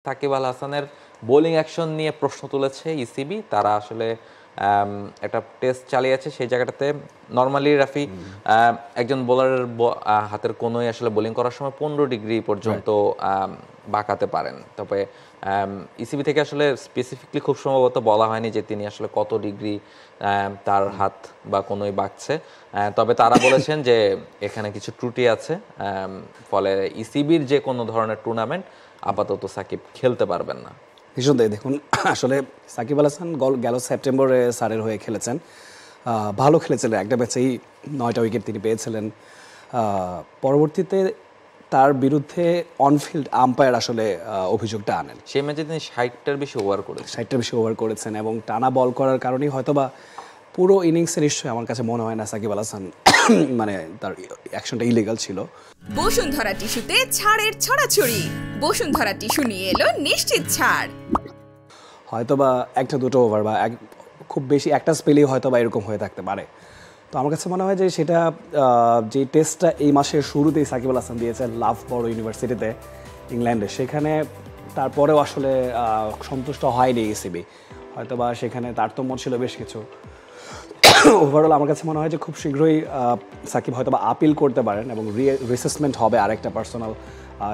সাকিব আল হাসানের bowling action নিয়ে প্রশ্ন তুলেছে ইসিবি। তারা আসলে একটা টেস্ট চালিয়েছে, সেই জায়গাটাতে নর্মালি রাফি একজন বোলারের হাতের কোনোই আসলে বোলিং করার সময় 15 ডিগ্রি পর্যন্ত বাঁকাতে পারেন। তবে ইসিবি থেকে আসলে স্পেসিফিকলি খুব সম্ভবত বলা হয়নি যে তিনি আসলে কত ডিগ্রি তার হাত বা কোনোই বাঁকছে। তবে তারা বলেছেন যে এখানে কিছু ত্রুটি আছে, ফলে ইসিবির যে কোনো ধরনের টুর্নামেন্ট আপাতত সাকিব খেলতে পারবেন না। নিঃসন্দেহে দেখুন, আসলে সাকিব আল হাসান গেল সেপ্টেম্বরে সারের হয়ে খেলেছেন, ভালো খেলেছিলেন, একটা ম্যাচেই 9টা উইকেট তিনি পেয়েছিলেন। পরবর্তীতে তার বিরুদ্ধে অনফিল্ড আম্পায়ার আসলে অভিযোগটা আনেন। সেই ম্যাচে তিনি 60টার বেশি ওভার করেছেন, 60টার বেশি ওভার করেছেন এবং টানা বল করার কারণেই হয়তোবা পুরো ইনিংসে নিশ্চয়ই আমার কাছে মনে হয় না সাকিব আল হাসান মানে তার অ্যাকশনটা ইলিগাল ছিল। বসুন্ধরা টিস্যুতে ছাড়ের ছড়াছড়ি। বসুন্ধরা টিস্যু নিয়ে এলো নিশ্চিত ছাড়। হয়তোবা একটা দুটো ওভার বা খুব বেশি একটা স্পেলেই হয়তোবা এরকম হয়ে থাকতে পারে। তো আমার কাছে মনে হয় যে সেটা যে টেস্টটা এই মাসের শুরুতেই সাকিব আল হাসান দিয়েছে লাফবরো ইউনিভার্সিটিতে ইংল্যান্ডে, সেখানে তারপরেও আসলে সন্তুষ্ট হয়নি ইসিবি। হয়তোবা সেখানে তারতম্য ছিল বেশ কিছু। ওভারঅল আমার কাছে মনে হয় যে খুব শীঘ্রই সাকিব হয়তোবা আপিল করতে পারেন এবং রিসেসমেন্ট হবে আরেকটা পার্সোনাল,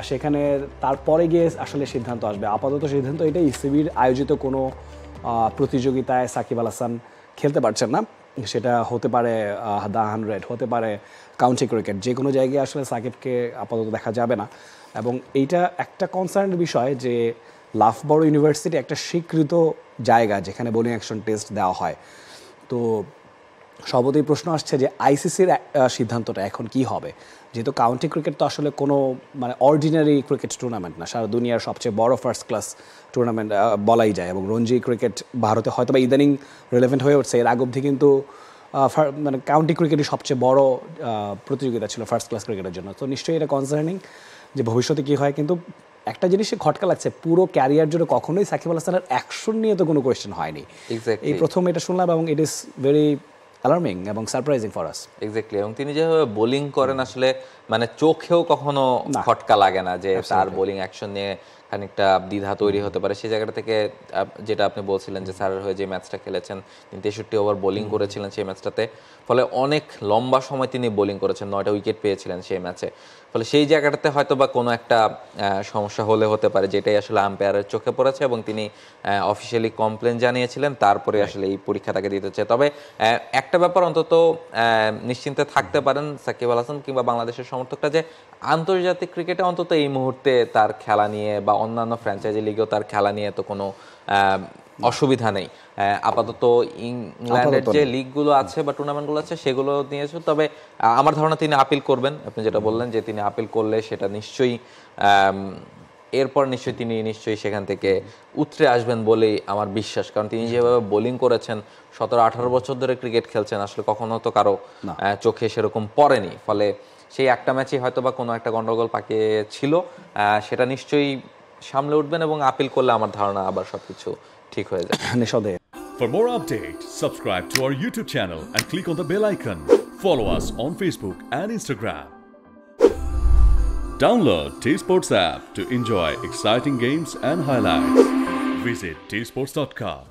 সেখানে তারপরে গিয়ে আসলে সিদ্ধান্ত আসবে। আপাতত সিদ্ধান্ত এটাই, ইসিবির আয়োজিত কোনো প্রতিযোগিতায় সাকিব আল হাসান খেলতে পারছেন না। সেটা হতে পারে দ্য 100, হতে পারে কাউন্টি ক্রিকেট, যে কোনো জায়গায় আসলে সাকিবকে আপাতত দেখা যাবে না। এবং এইটা একটা কনসার্নের বিষয় যে লাফবরো ইউনিভার্সিটি একটা স্বীকৃত জায়গা যেখানে বোলিং অ্যাকশন টেস্ট দেওয়া হয়। তো সর্বদাই প্রশ্ন আসছে যে আইসিসির সিদ্ধান্তটা এখন কি হবে, যেহেতু কাউন্টি ক্রিকেট তো আসলে কোনো মানে অর্ডিনারি ক্রিকেট টুর্নামেন্ট না, সারা দুনিয়ার সবচেয়ে বড় ফার্স্ট ক্লাস টুর্নামেন্ট বলাই যায়। এবং রঞ্জি ক্রিকেট ভারতে হয়তো বা ইদানিং রিলেভেন্ট হয়ে উঠছে, এর আগ অবধি কিন্তু মানে কাউন্টি ক্রিকেটই সবচেয়ে বড় প্রতিযোগিতা ছিল ফার্স্ট ক্লাস ক্রিকেটের জন্য। তো নিশ্চয়ই এটা কনসার্নিং যে ভবিষ্যতে কী হয়। কিন্তু একটা জিনিসই খটকা লাগছে, পুরো ক্যারিয়ার জুড়ে কখনোই সাকিব আল হাসানের অ্যাকশন নিয়ে তো কোনো কোয়েশ্চেন হয়নি। এই প্রথম এটা শুনলাম এবং ইট ইজ ভেরি অ্যালার্মিং এবং সারপ্রাইজিং ফর আস। এক্স্যাক্টলি, এবং তিনি যেভাবে বোলিং করেন আসলে মানে চোখেও কখনো খটকা লাগে না যে তার বোলিং অ্যাকশন নিয়ে খানিকটা দ্বিধা তৈরি হতে পারে। সেই জায়গাটা থেকে যেটা আপনি বলছিলেন যে স্যারের হয়ে যে ম্যাচটা খেলেছেন, তিনি 63 ওভার বোলিং করেছিলেন সেই ম্যাচটাতে, ফলে অনেক লম্বা সময় তিনি বোলিং করেছেন, 9টা উইকেট পেয়েছিলেন সেই ম্যাচে। ফলে সেই জায়গাটাতে হয়তো বা কোনো একটা সমস্যা হতে পারে, যেটাই আসলে আম্পায়ারের চোখে পড়েছে এবং তিনি অফিসিয়ালি কমপ্লেন জানিয়েছিলেন, তারপরে আসলে এই পরীক্ষাটাকে দিতে হচ্ছে। তবে একটা ব্যাপার অন্তত নিশ্চিন্তে থাকতে পারেন সাকিব আল হাসান কিংবা বাংলাদেশের সমর্থকরা, যে আন্তর্জাতিক ক্রিকেটে অন্তত এই মুহূর্তে তার খেলা নিয়ে বা অন্যান্য ফ্র্যাঞ্চাইজি লিগেও তার খেলা নিয়ে তো কোনো অসুবিধা নেই। আপাতত ইংল্যান্ডের যে লিগগুলো আছে বা টুর্নামেন্টগুলো আছে সেগুলো নিয়েছে। তবে আমার ধারণা তিনি আপিল করবেন, আপনি যেটা বললেন যে তিনি আপিল করলে সেটা নিশ্চয়ই এরপর তিনি সেখান থেকে উতরে আসবেন বলেই আমার বিশ্বাস। কারণ তিনি যেভাবে বোলিং করেছেন, 17-18 বছর ধরে ক্রিকেট খেলছেন, আসলে কখনো তো কারো চোখে সেরকম পড়েনি। ফলে সেই একটা ম্যাচে হয়তো বা কোনো একটা গন্ডগোল পাকিয়ে ছিল, সেটা নিশ্চয়ই সামলে উঠবেন এবং আপিল করলে আমার ধারণা আবার সবকিছু ঠিক হয়ে যাবে। নিঃসন্দেহে। For more updates, subscribe to our YouTube channel and click on the bell icon. Follow us on Facebook and Instagram. Download T-Sports app to enjoy exciting games and highlights. Visit tsports.com.